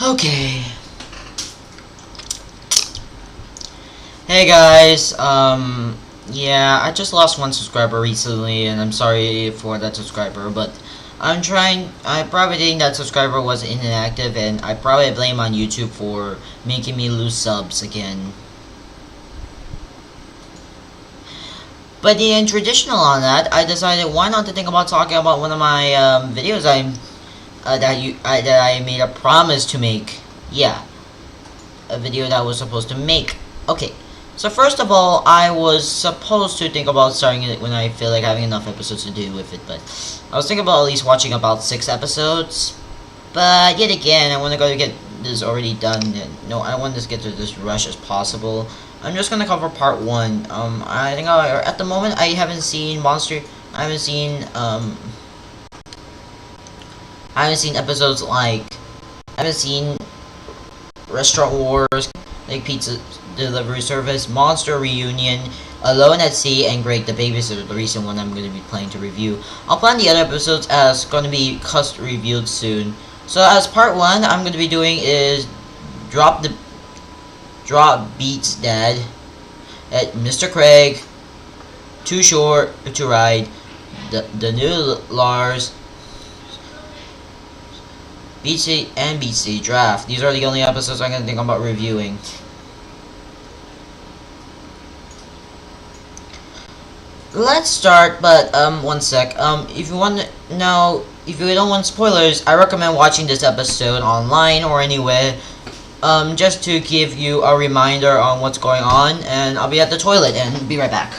Okay. Hey guys, yeah, I just lost one subscriber recently, and I'm sorry for that subscriber, but I probably think that subscriber was inactive, and I probably blame on YouTube for making me lose subs again. But in traditional on that, I decided why not to think about talking about one of my videos that I made a promise to make. Yeah, a video that I was supposed to make. Okay, so first of all, I was supposed to think about starting it when I feel like having enough episodes to do with it, but I was thinking about at least watching about 6 episodes. But yet again, I want to go to get this already done. No, I want to get to this rush as possible. I'm just gonna cover part 1. I think at the moment I haven't seen I haven't seen episodes like I haven't seen Restaurant Wars, like Pizza Delivery Service, Monster Reunion, Alone at Sea, and Greg the Babysitter, the recent one I'm going to be planning to review. I'll plan the other episodes as going to be reviewed soon. So as part 1, I'm going to be doing is Drop Beats Dad at Mr. Craig, Too Short to Ride, the new Lars, BC and BC Draft. These are the only episodes I'm going to think about reviewing. Let's start, but one sec. If you want to know, if you don't want spoilers, I recommend watching this episode online or anywhere, just to give you a reminder on what's going on. And I'll be at the toilet and be right back.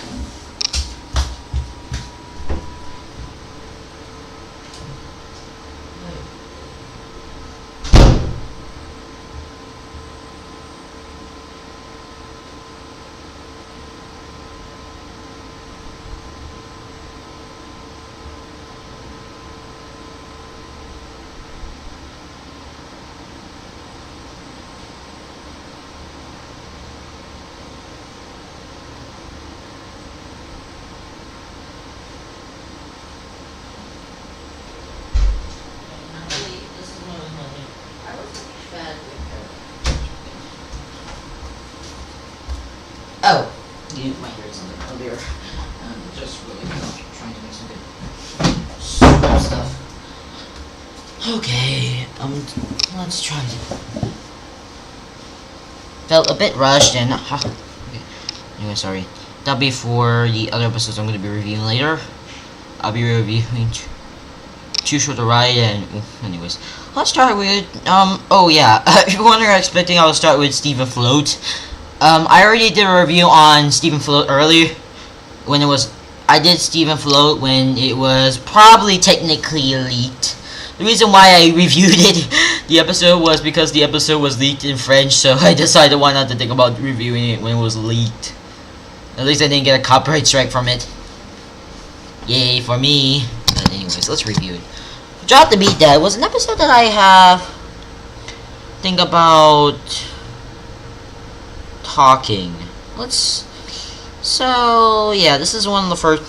Oh, you might hear something earlier. Just really trying to make some good stuff. Okay, let's try it. Felt a bit rushed and okay. Anyway, sorry. That'll be for the other episodes I'm going to be reviewing later. I'll be reviewing Too Short to Ride and anyways. Let's start with oh yeah. If you were expecting I would start with Stephen Float. I already did a review on Stephen Float earlier when I did Stephen Float when it was probably technically leaked. The reason why I reviewed the episode was because the episode was leaked in French, so I decided why not to think about reviewing it when it was leaked. At least I didn't get a copyright strike from it. Yay for me. But anyways, let's review it. Drop the Beat Dad was an episode that I have think about talking. So yeah, this is one of the first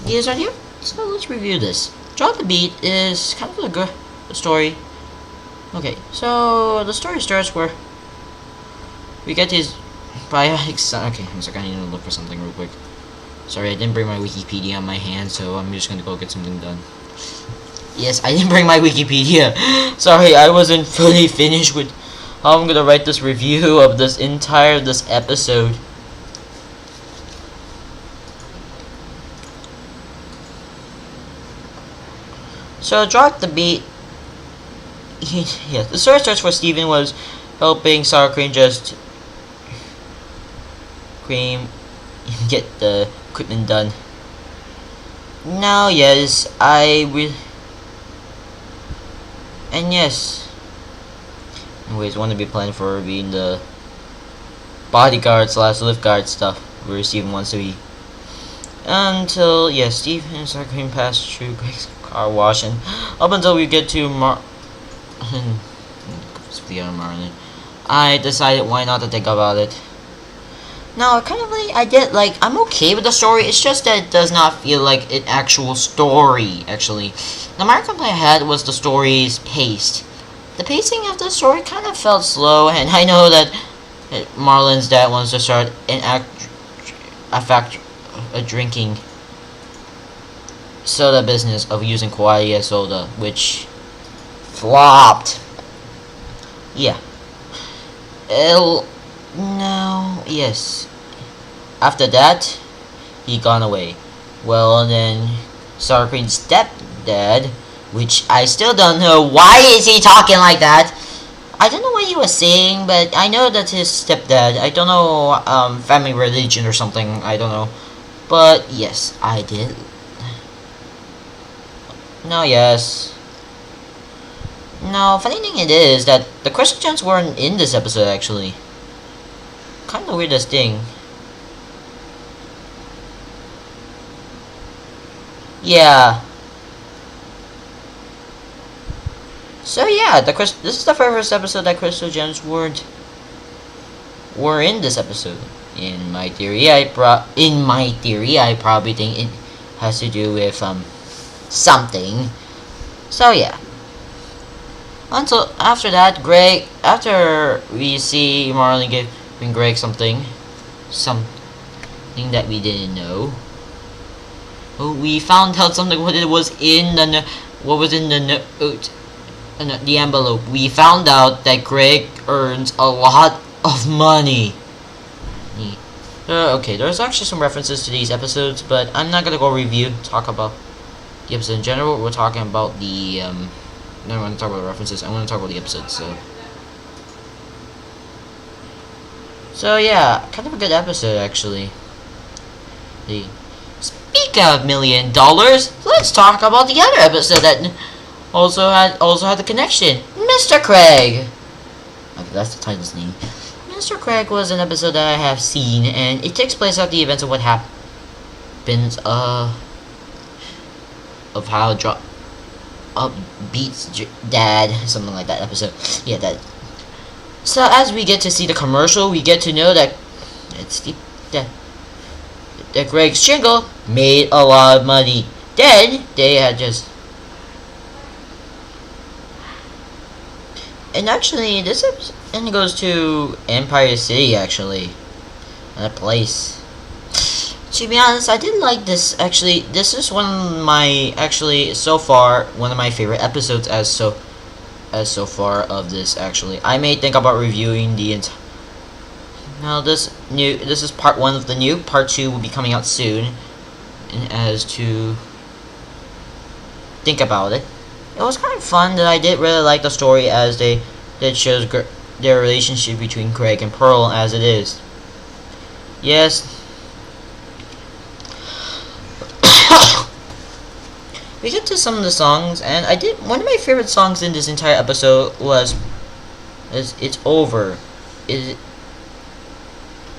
videos right here. So let's review this. Drop the Beat is kind of a good story. Okay, so the story starts where we get his biotic son. Okay, I'm sorry, I need to look for something real quick. Sorry, I didn't bring my Wikipedia on my hand, so I'm just gonna go get something done. Yes, I didn't bring my Wikipedia. Sorry, I wasn't fully finished with how I'm gonna write this review of this episode. So Drop the Beat. Yeah, the story starts where Steven was helping Sour Cream get the equipment done. Now, yes, anyways, want to be planning for being the bodyguard / lift guard stuff where Steven wants to be. Until, yes, Steven and Sour Cream pass through Greg's car wash, and up until we get to Marlon, I decided why not to think about it. Now, I'm okay with the story, it's just that it does not feel like an actual story, actually. The main complaint I had was the story's pace. the pacing of the story kind of felt slow, and I know that Marlon's dad wants to start a drinking soda business of using Kawaii soda, which flopped. Yeah. No, yes. After that, he gone away. Well, then, Sour Cream's stepdad, which I still don't know why is he talking like that. I don't know what he was saying, but I know that his stepdad. I don't know, family religion or something. I don't know, but yes, I did. No, yes. No, funny thing it is that the Christians weren't in this episode actually. Kind of weirdest thing. Yeah. So yeah, this is the first episode that Crystal Gems were in this episode. In my theory, I probably think it has to do with something. So yeah. Until after that, after we see Marlon giving Greg something that we didn't know. We found out something what was in the note, the envelope. We found out that Greg earns a lot of money. Okay, there's actually some references to these episodes, but I'm not gonna go talk about the episode in general. We're talking about the no, I want to talk about the references. I want to talk about the episodes. So yeah, kind of a good episode actually. Speak of $1 million, let's talk about the other episode that also had the connection. Mr. Craig. Okay, that's the title's name. Mr. Craig was an episode that I have seen, and it takes place after the events of what happens of how beats dad, something like that episode. Yeah, that. So as we get to see the commercial, we get to know that that Greg's Shingle made a lot of money. Then they had just, and actually this episode goes to Empire City actually, that place. To be honest, I did like this. Actually, this is one of my so far one of my favorite episodes as so far of this. Actually, I may think about reviewing the entire. Now this is part 1 of the new. Part 2 will be coming out soon. And as to think about it, it was kind of fun. That I did really like the story as that shows their relationship between Greg and Pearl as it is. Yes. We get to some of the songs, and one of my favorite songs in this entire episode was "It's Over." It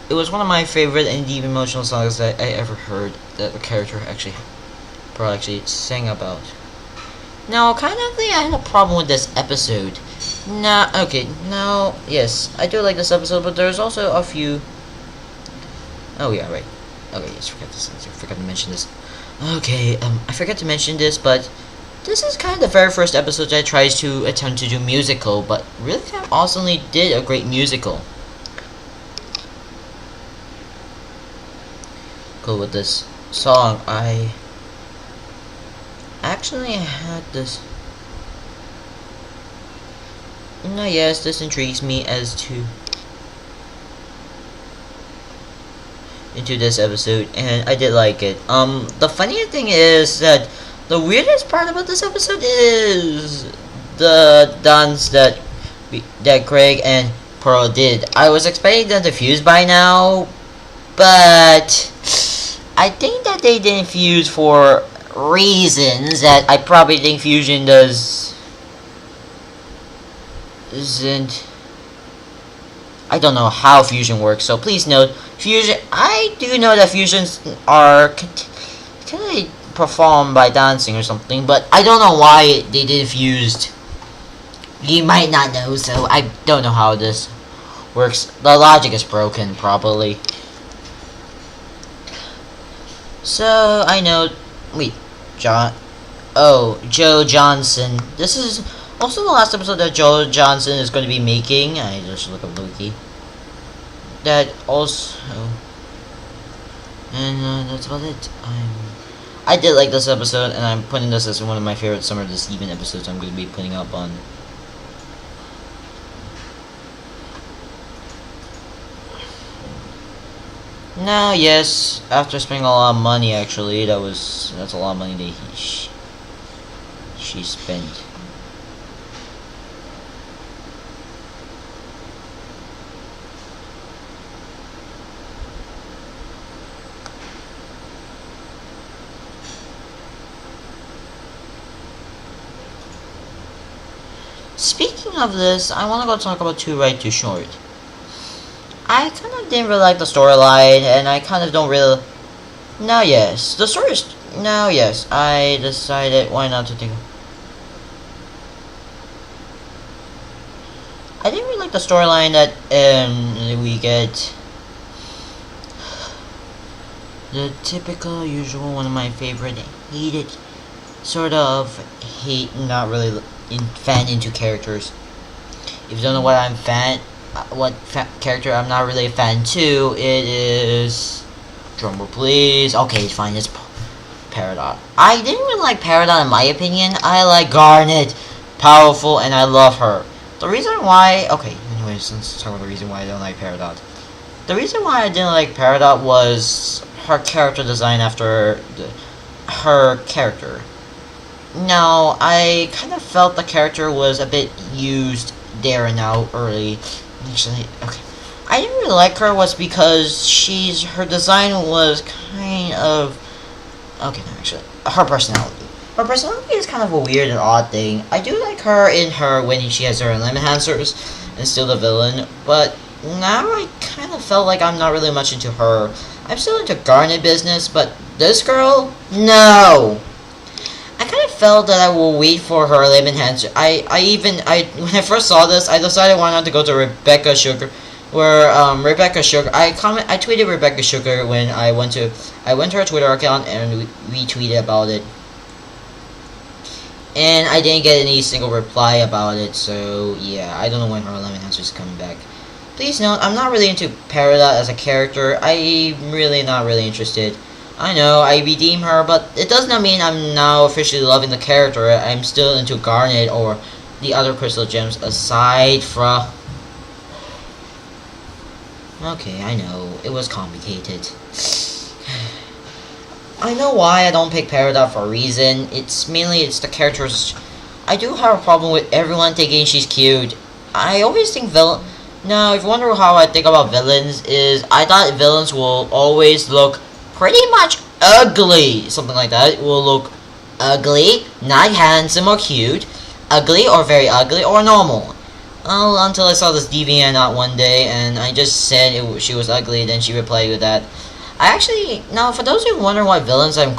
was one of my favorite and deep emotional songs that I ever heard that the character actually sang about. Now, kind of I had a problem with this episode. Yes, I do like this episode, but there's also a few. Oh yeah, right. Okay, yes, I forgot to mention this. Okay, I forgot to mention this, but this is kind of the very first episode that tries to attempt to do musical, but really kind of awesomely did a great musical. Go with this song. I actually had this. No, yes, this intrigues me as to into this episode, and I did like it. The funny thing is that the weirdest part about this episode is the dance that Craig and Pearl did. I was expecting them to fuse by now, but I think that they didn't fuse for reasons that I probably think fusion isn't. I don't know how fusion works, so please note fusion. I do know that fusions are can performed by dancing or something, but I don't know why they did fused. You might not know, so I don't know how this works. The logic is broken, probably. So I know. Wait, Joe Johnson. This is Also, the last episode that Joe Johnson is going to be making, I just look up Loki. That also, and that's about it. I did like this episode, and I'm putting this as one of my favorite Summer This Even episodes I'm going to be putting up on. Now, yes, after spending a lot of money, actually, that's a lot of money that she spent. Speaking of this, I want to go talk about Too Right, Too Short. I kind of didn't really like the storyline, and I kind of don't really... Now, yes, the story is... Now, yes, I decided why not to think... I didn't really like the storyline that we get... The typical, usual, one of my favorite, hated, sort of, not really fan into characters. If you don't know what I'm character I'm not really a fan to, it is... Drumroll please. Okay, fine, it's Peridot. I didn't really like Peridot in my opinion. I like Garnet. Powerful, and I love her. The reason why... Okay, anyways, let's talk about the reason why I don't like Peridot. The reason why I didn't like Peridot was her character design after her character. Now, I kind of felt the character was a bit used there and now early. Actually, okay. I didn't really like her was because her design was kind of... Okay, no, actually, her personality. Her personality is kind of a weird and odd thing. I do like her when she has her limb enhancers and still the villain, but now I kind of felt like I'm not really much into her. I'm still into Garnet business, but this girl? No! I kind of felt that I will wait for her limb enhancer. I when I first saw this, I decided why not to go to Rebecca Sugar, where Rebecca Sugar. I tweeted Rebecca Sugar when I went to her Twitter account and we tweeted about it, and I didn't get any single reply about it. So yeah, I don't know when her limb enhancer is coming back. Please note, I'm not really into Peridot as a character. I'm really not really interested. I know, I redeem her, but it does not mean I'm now officially loving the character. I'm still into Garnet or the other crystal gems aside from... Okay, I know, it was complicated. I know why I don't pick Peridot for a reason. It's the characters. I do have a problem with everyone thinking she's cute. I always think Now, if you wonder how I think about villains, is I thought villains will always look pretty much ugly. Something like that. It will look ugly, not handsome or cute, ugly or very ugly or normal. Well, until I saw this DeviantArt one day and I just said she was ugly, then she replied with that. Now for those who wonder what villains I'm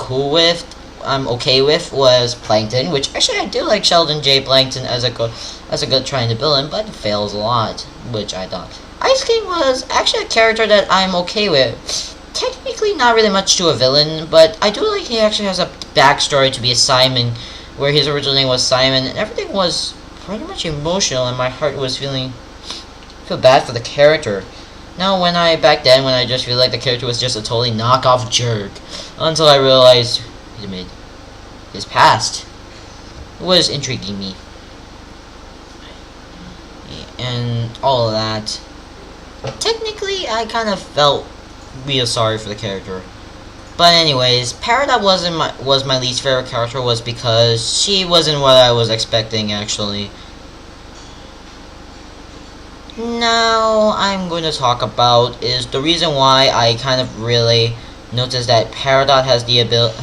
okay with, was Plankton, which actually I do like Sheldon J. Plankton as a good trying to villain, but it fails a lot, which I thought. Ice King was actually a character that I'm okay with. Technically not really much to a villain, but I do like he actually has a backstory to be a Simon, where his original name was Simon, and everything was pretty much emotional, and my heart was feel bad for the character. Now, back then, when I just feel like the character was just a totally knockoff jerk, until I realized his past was intriguing me, and all of that. Technically, I kind of felt real sorry for the character. But anyways, Peridot was my least favorite character, was because she wasn't what I was expecting, actually. Now, I'm going to talk about is the reason why I kind of really noticed that Peridot has the ability...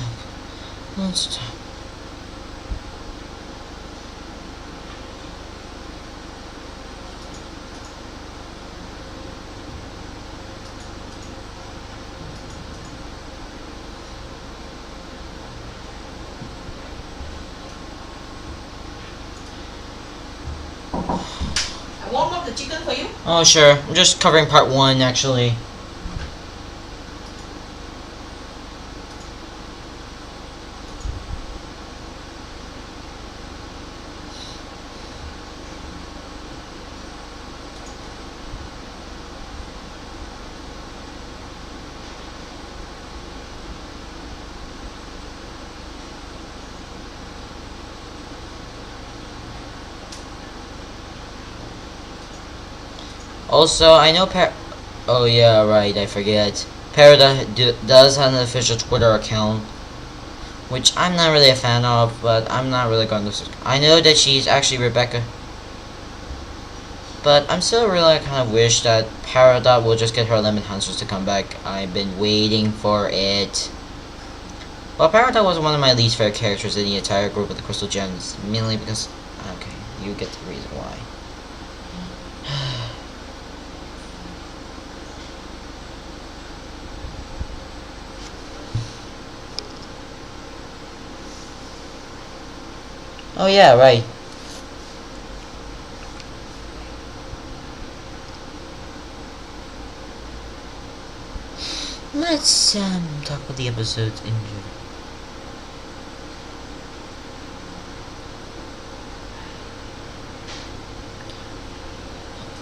Warm up the chicken for you? Oh, sure. I'm just covering part 1, actually. Also, I know oh yeah, right, I forget. Parada does have an official Twitter account, which I'm not really a fan of, but I'm not really going to. I know that she's actually Rebecca, but I'm still really kind of wish that Parada will just get her lemon hunters to come back. I've been waiting for it. Well, Parada was one of my least favorite characters in the entire group of the Crystal Gems, mainly because. Okay, you get the reason why. Oh yeah, right. Let's talk about the episodes in general.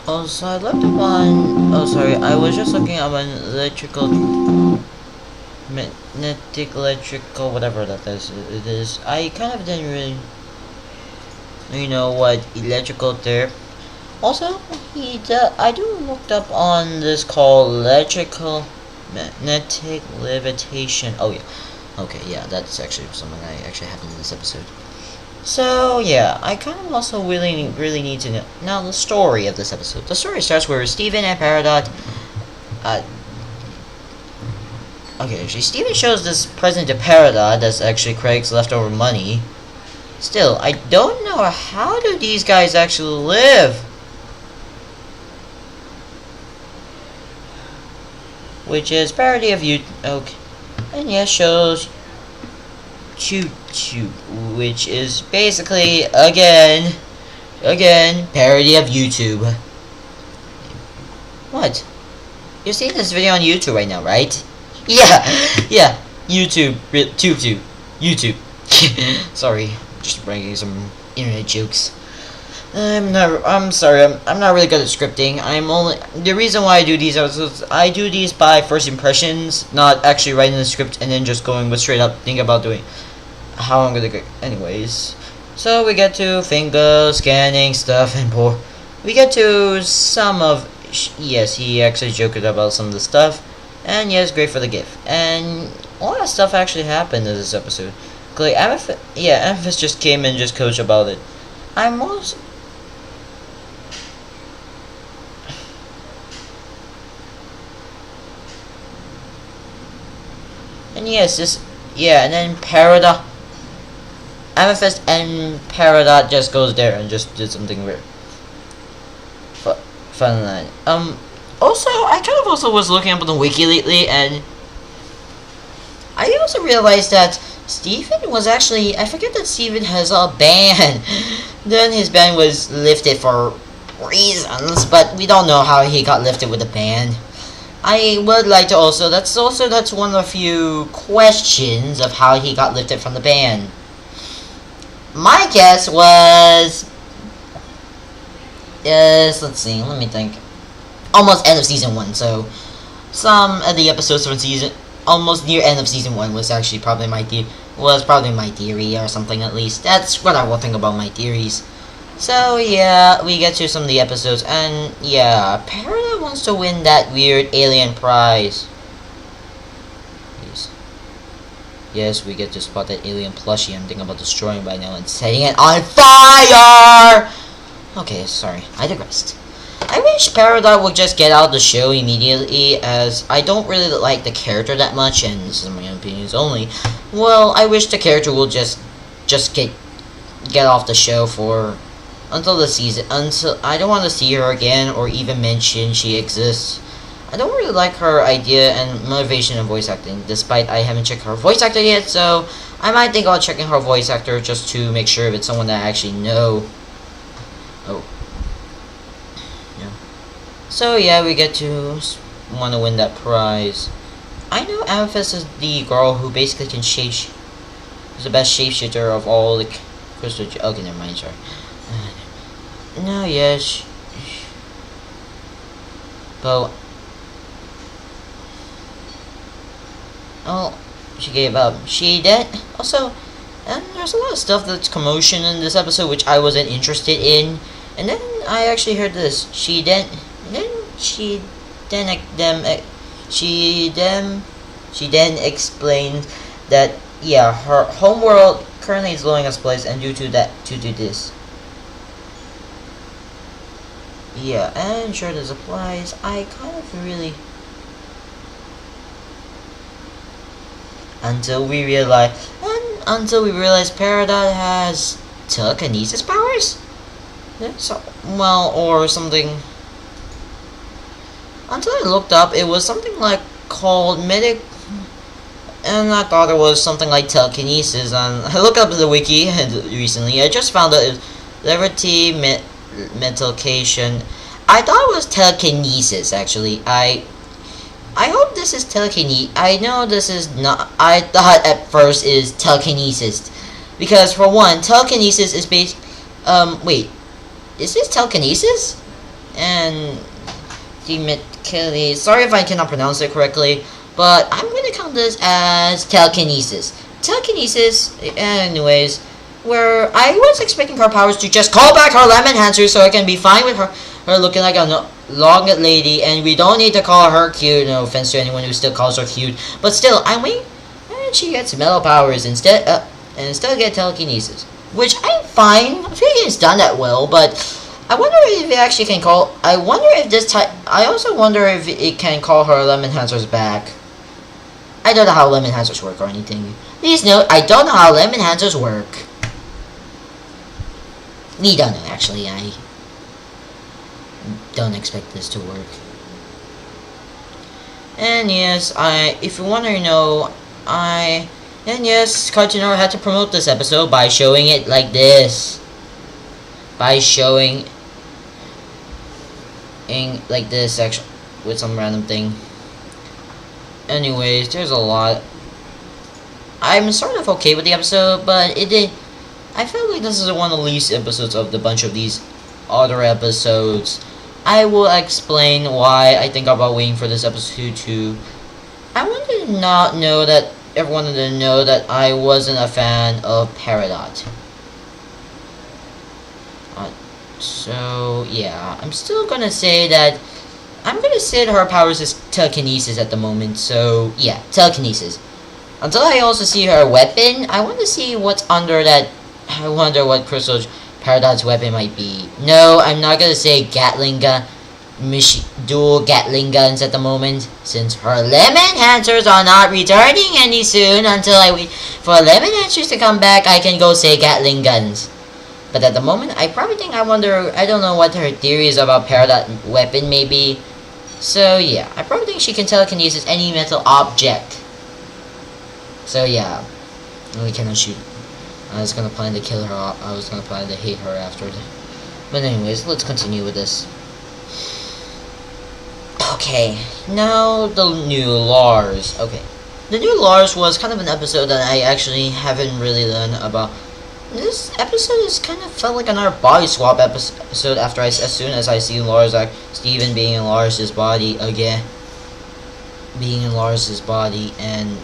Also, I love the one. Oh, sorry. I was just looking at one electrical, magnetic, electrical, whatever that is. It is. I kind of didn't really, what electrical there. Also, I do looked up on this called electrical magnetic levitation. Oh yeah. Okay, yeah, that's actually something I actually happened in this episode. So yeah, I kind of also really need to know now the story of this episode. The story starts where Steven and Peridot. Okay, actually, Steven shows this present to Peridot. That's actually Craig's leftover money. Still, I don't know how do these guys actually live. Which is parody of you. Okay, and yeah, shows YouTube, which is basically again parody of YouTube. What? You're seeing this video on YouTube right now, right? Yeah, YouTube, YouTube. Sorry, just bringing some internet jokes. I'm sorry, I'm not really good at scripting. The reason why I do these episodes, I do these by first impressions, not actually writing the script and then just going with straight up thinking about doing how I'm gonna go. Anyways, so we get to finger scanning stuff and we get to some of, yes, he actually joked about some of the stuff, and yes, great for the gift, and a lot of stuff actually happened in this episode. Like, Amethyst just came and just coached about it. I'm also. And yes, and then Amethyst and Peridot just goes there and just did something weird. Fun line. Also, I kind of also was looking up on the wiki lately, and I also realized that Steven was actually, I forget that Steven has a ban. Then his ban was lifted for reasons, but we don't know how he got lifted with a ban. I would like to that's one of the few questions of how he got lifted from the ban. My guess was, yes, let's see, let me think. Almost end of season 1, so some of the episodes from almost near end of season 1 was actually probably my theory or something, at least. That's what I will think about my theories. So yeah, we get to some of the episodes, and yeah, Parada wants to win that weird alien prize. Yes, we get to spot that alien plushie I'm thinking about destroying by now and setting it on fire! Okay, sorry, I digressed. I wish Peridot would just get out of the show immediately, as I don't really like the character that much, and this is my own opinions only. Well, I wish the character will just get off the show until the season, until I don't want to see her again or even mention she exists. I don't really like her idea and motivation in voice acting, despite I haven't checked her voice actor yet, so I might think about checking her voice actor just to make sure if it's someone that I actually know. Oh. Yeah. So yeah, we get to want to win that prize. I know Amethyst is the girl who basically can is the best shapeshifter of all the crystal. Okay, never mind, sorry. No, yes. But oh, she gave up. She did. Also, and there's a lot of stuff that's commotion in this episode which I wasn't interested in. And then I actually heard this. She didn't. And then she then she then explained that yeah, her homeworld currently is lowing its place, and due to this. Yeah, and sure this applies. I kind of really until we realize Peridot has telekinesis powers. Yeah, so well, or something. Until I looked up, it was something like called medic, and I thought it was something like telekinesis. And I looked up the wiki recently. I just found that it's levity mentalcation. I thought it was telekinesis. Actually, I hope this is telekinesis. I know this is not. I thought at first is telekinesis, because for one, telekinesis is based. Wait, is this telekinesis? And sorry if I cannot pronounce it correctly, but I'm gonna count this as telekinesis. Telekinesis, anyways, where I was expecting her powers to just call back her lemon enhancer so I can be fine with her looking like a long lady, and we don't need to call her cute. No offense to anyone who still calls her cute, but still, I'm waiting, and she gets metal powers instead, and still get telekinesis, which I'm fine. I feel like it's done that well, but I wonder if it actually can call. I wonder if this type. I also wonder if it can call her lemon enhancers back. I don't know how lemon enhancers work or anything. Please note, I don't know how lemon enhancers work. We don't know, actually. I don't expect this to work. And yes, if you want to know, and yes, Cartoon Network had to promote this episode by showing it like this. By showing like this, actually, with some random thing. Anyways, there's a lot. I'm sort of okay with the episode, but I feel like this is one of the least episodes of the bunch of these other episodes. I will explain why I think about waiting for this episode too. I wanted to not know that everyone to know that I wasn't a fan of Peridot. So yeah, I'm still gonna say that her powers is telekinesis at the moment. So yeah, telekinesis. Until I also see her weapon, I want to see what's under that. I wonder what Crystal Peridot's weapon might be. No, I'm not gonna say Gatling gun, dual Gatling guns at the moment, since her lemon enhancers are not returning any soon. Until I wait for lemon enhancers to come back, I can go say Gatling guns. But at the moment, I don't know what her theories about Peridot weapon may be. So yeah, I probably think she can telekinesis any metal object. So yeah, we cannot shoot. I was gonna plan to kill her. I was gonna plan to hate her after that. But anyways, let's continue with this. Okay, now the new Lars. Okay, the new Lars was kind of an episode that I actually haven't really learned about. This episode is kind of felt like another body swap episode after as soon as I see Lars, like Steven being in Lars's body again. Being in Lars's body, and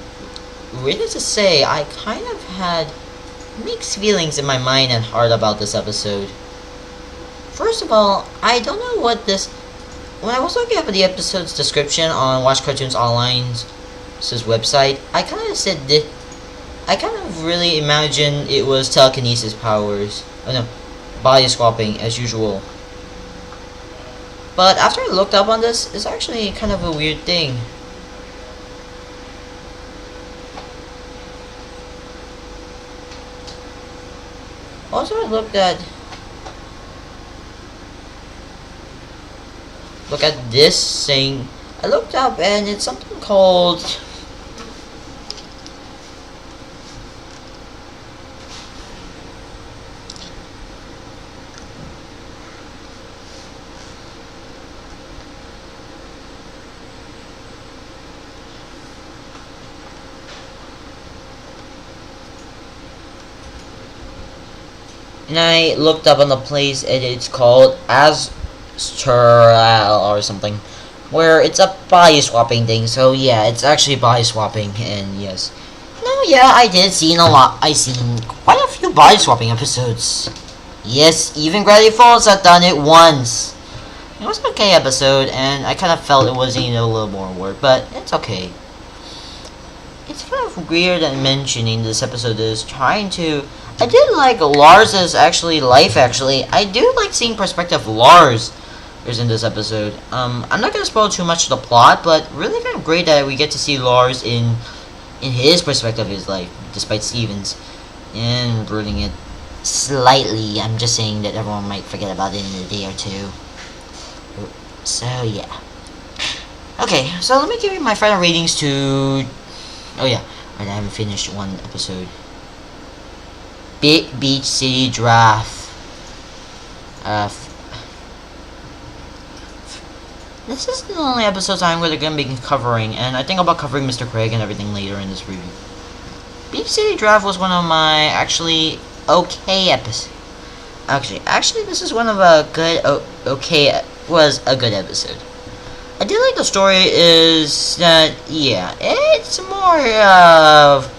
really to say, I kind of had mixed feelings in my mind and heart about this episode. First of all, I don't know what this. When I was looking up at the episode's description on Watch Cartoons Online's website, I kind of said this. I kind of really imagined it was telekinesis powers. Oh no, body swapping as usual. But after I looked up on this, it's actually kind of a weird thing. Also, I look at this thing. I looked up and it's something called. And I looked up on the place, and it's called Astral or something, where it's a body swapping thing. So yeah, it's actually body swapping, and yes. No, yeah, I did seen a lot. I seen quite a few body swapping episodes. Yes, even Gravity Falls have done it once. It was an okay episode, and I kind of felt it was, a little more work, but it's okay. It's kind of weird that mentioning this episode is trying to... I did like Lars's life, actually. I do like seeing perspective of Lars is in this episode. I'm not going to spoil too much of the plot, but really kind of great that we get to see Lars in his perspective of his life, despite Steven's, and ruining it slightly. I'm just saying that everyone might forget about it in a day or two. So, yeah. Okay, so let me give you my final ratings to... Oh, yeah. Right, I haven't finished one episode. Beach City Draft. This is the only episodes I'm going to be covering, and I think about covering Mr. Craig and everything later in this review. Beach City Draft was one of my okay episodes. Actually, this is one of a good, was a good episode. I did like the story is that, yeah, it's more of...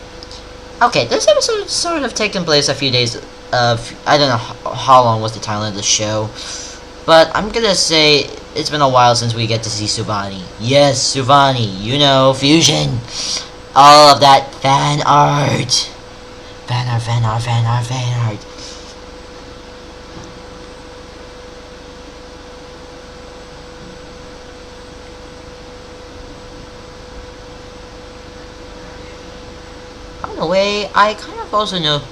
Okay, this episode sort of taken place a few days of... I don't know how long was the title of the show, but I'm gonna say it's been a while since we get to see Subani. Yes, Subani, Fusion. All of that fan art. Fan art. By the way, I kind of also know...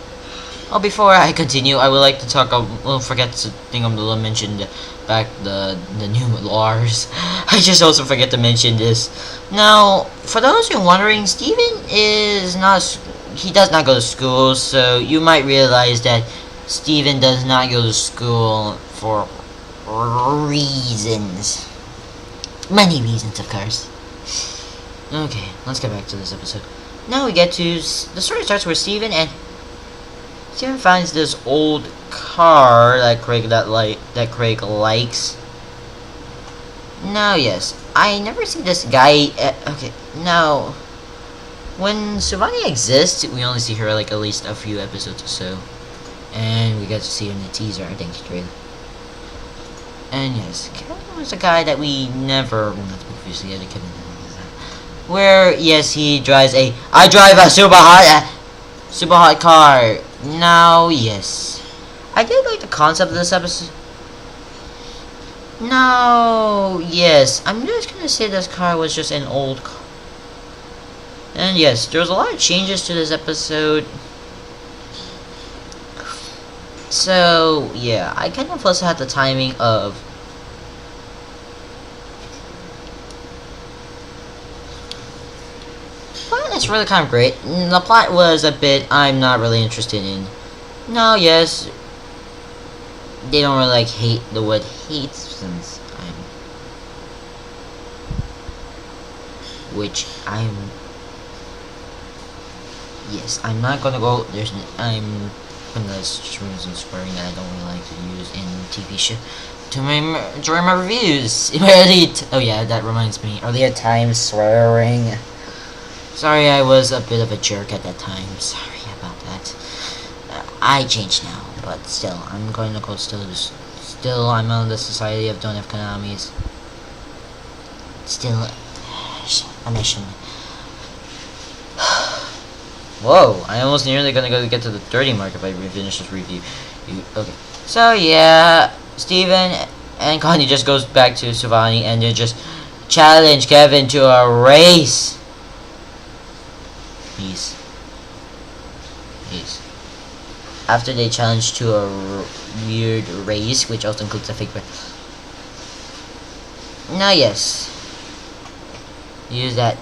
Oh, before I continue, I would like to talk... forget to think of the mention back the new Lars. I just also forget to mention this. Now, for those who are wondering, Steven is not... He does not go to school, so you might realize that Steven does not go to school for reasons. Many reasons, of course. Okay, let's get back to this episode. Now we get to... The story starts where Steven finds this old car that Craig likes. Now, yes, I never see this guy... okay, now... When Suvani exists, we only see her at least a few episodes or so. And we get to see her in the teaser, I think, trailer. And yes, Kevin was a guy that we never... Not previously had a Kevin. Where, yes, he drives a... I drive a super hot car. Now, yes. I did like the concept of this episode. No, yes. I'm just gonna say this car was just an old car. And yes, there was a lot of changes to this episode. So, yeah, I kind of also had the timing of... It's really kind of great. The plot was a bit I'm not really interested in. No, yes, they don't really hate the word hate since yes, I'm not gonna go. I'm gonna stream some swearing that I don't really like to use in TV show during my reviews. Oh yeah, that reminds me. Earlier times swearing. Sorry, I was a bit of a jerk at that time. Sorry about that. I changed now, but still, I'm going to go still, I'm on the Society of Don't Have Konamis. Still, a mission. Whoa, I almost nearly gonna get to the 30 mark if I finish this review. Okay, so yeah, Steven and Connie just goes back to Suvani and they just challenge Kevin to a race. Peace. After they challenge to a weird race, which also includes a fake race. Now, yes. Use that.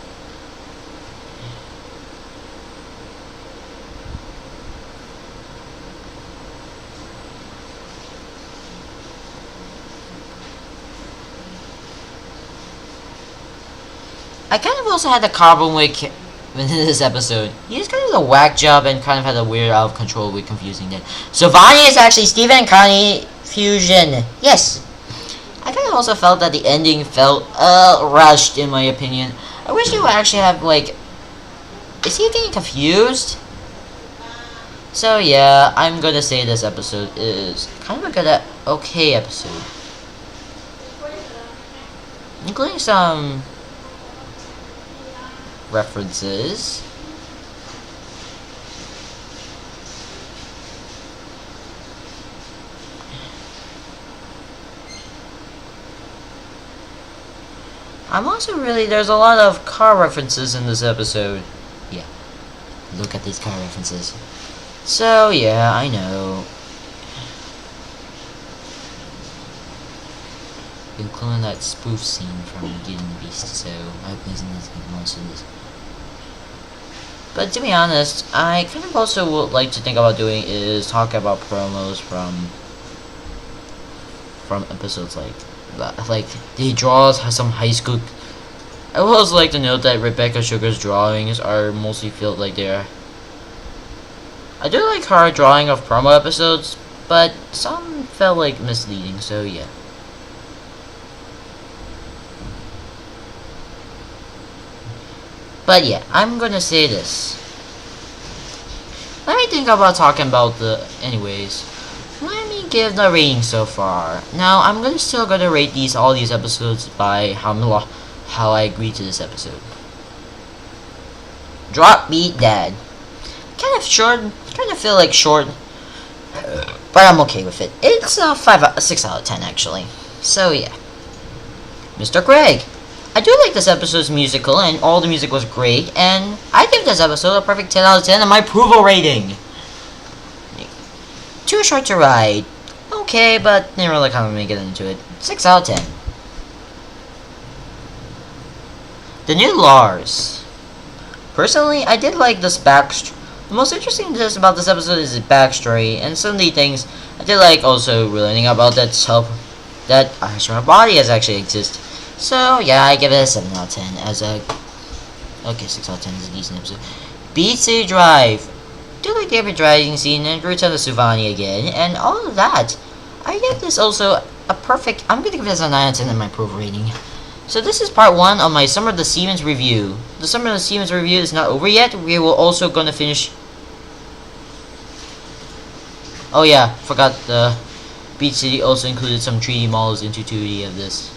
I kind of also had the carbon with in this episode. He just kind of did a whack job and kind of had a weird out of control with confusing that. So Vanya is actually Steven and Connie fusion. Yes. I kind of also felt that the ending felt rushed in my opinion. I wish they would actually have is he getting confused? So yeah, I'm gonna say this episode is kind of a good okay episode. including some references. I'm also there's a lot of car references in this episode. Yeah, look at these car references. So yeah, I know. Including that spoof scene from Beauty and the Beast, so I hope there's nothing else in this. But to be honest, I kind of also would like to think about doing is talk about promos from episodes like the draws has some high school. I would also like to note that Rebecca Sugar's drawings are mostly feel like they're. I do like her drawing of promo episodes, but some felt like misleading, so yeah. But yeah, I'm gonna say this. Let me think about talking about anyways. Let me give the rating so far. Now I'm still gonna rate all these episodes by how I agree to this episode. Drop Beat Dad. Kind of short, kind of feel like short, but I'm okay with it. It's a 6 out of 10 actually. So yeah. Mr. Craig. I do like this episode's musical, and all the music was great, and I give this episode a perfect 10 out of 10 on my approval rating. Too short to ride. Okay, but didn't really kind of make it into it. 6 out of 10. The new Lars. Personally, I did like this backstory. The most interesting thing about this episode is the backstory, and some of the things I did like also learning about that astronaut body has actually existed. So yeah, I give it a 7 out of 10 as a. Okay, 6 out of 10 is a decent episode. Beat City Drive. Do like the epic driving scene and return to Suvani again, and all of that. I give this also a perfect. I'm gonna give this a 9 out of 10 in my approval rating. So this is part 1 of my Summer of the Siemens review. The Summer of the Siemens review is not over yet. We will also gonna finish. Oh yeah, forgot the Beat City also included some 3D models into 2D of this.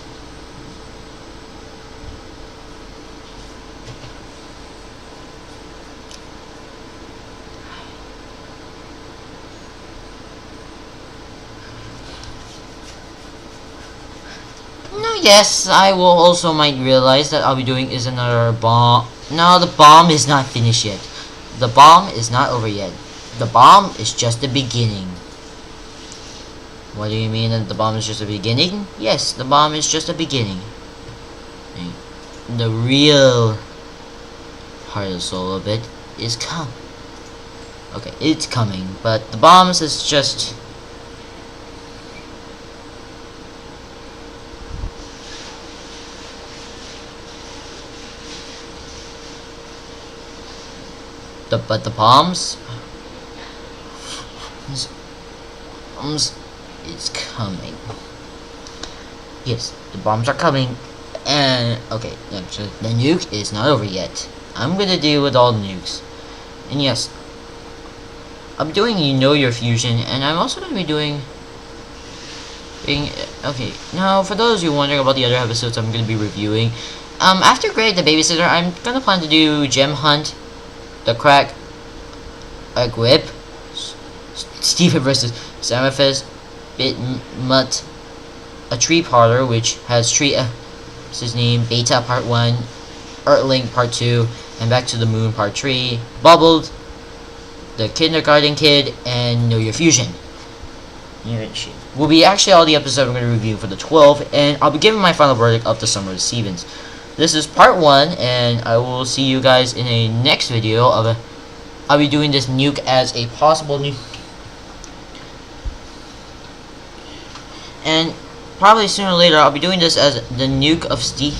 Yes, I will also might realize that I'll be doing is another bomb. No, the bomb is not finished yet. The bomb is not over yet. The bomb is just the beginning. What do you mean that the bomb is just the beginning? Yes, the bomb is just the beginning. The real heart and soul of it is Okay, it's coming, but the bombs is just. But the bombs it's coming. Yes, the bombs are coming. And okay, so the nuke is not over yet. I'm gonna deal with all the nukes. And yes, I'm doing Your Fusion, and I'm also gonna be doing okay, now for those who are wondering about the other episodes I'm gonna be reviewing, after Greg the Babysitter, I'm gonna plan to do Gem Hunt, The Crack, a Whip, Steven vs. Samophis, Bit Mutt, a Tree Parlor, which has what's his name, Beta Part 1, Earthling Part 2, and Back to the Moon Part 3, Bubbled, The Kindergarten Kid, and Know Your Fusion. Will be actually all the episodes I'm going to review for the 12, and I'll be giving my final verdict of the Summer of the Stevens. This is part 1, and I will see you guys in a next video of I'll be doing this nuke as a possible nuke. And probably sooner or later I'll be doing this as the nuke of Steve.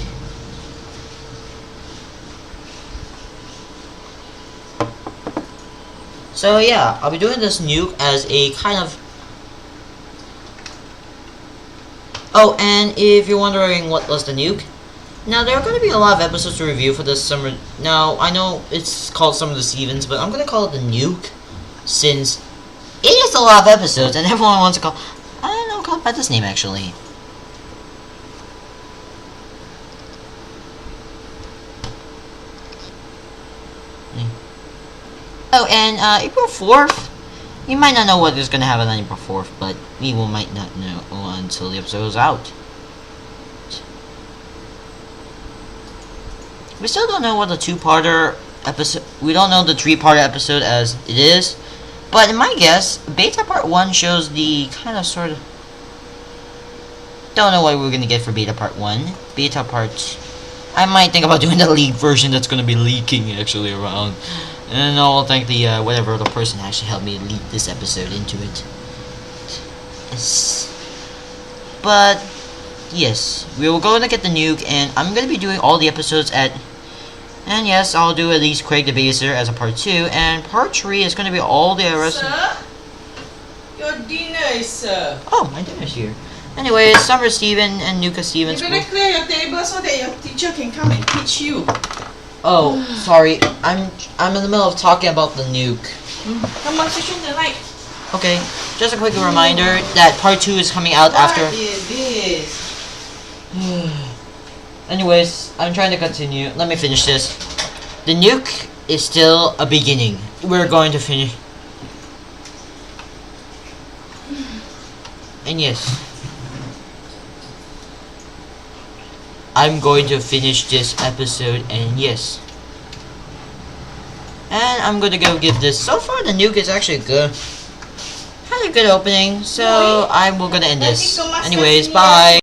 So yeah, I'll be doing this nuke as a kind of. Oh, and if you're wondering what was the nuke, now there are going to be a lot of episodes to review for this summer. Now I know it's called Summer of the Stevens, but I'm going to call it the nuke, since it is a lot of episodes and everyone wants to call. I don't know, call it by this name actually. Oh, and April 4th, you might not know what is going to happen on April 4th, but we might not know until the episode is out. We still don't know what the two-parter episode, we don't know the three-parter episode as it is, but in my guess, Beta Part 1 shows the kind of sort of, don't know what we're going to get for Beta Part 1. Beta Part, I might think about doing the leaked version that's going to be leaking actually around. And I'll thank the, whatever the person actually helped me leak this episode into it. But, yes, we will go and get the nuke, and I'm going to be doing all the episodes at, and yes, I'll do at least Craig the Babysitter as a part 2, and part 3 is going to be all the rest. Sir? Your dinner is served. Oh, my dinner's here. Anyways, Summer Steven and Nuka Steven. You better clear your table so that your teacher can come and teach you. Oh, sorry. I'm in the middle of talking about the nuke. Come on, switch on the light. Okay, just a quick reminder that part 2 is coming out after. What is this? Anyways, I'm trying to continue. Let me finish this. The nuke is still a beginning. We're going to finish. And yes, I'm going to finish this episode, and yes. And I'm gonna go give this. So far, the nuke is actually good. Had a good opening, so I'm gonna end this. Anyways, bye.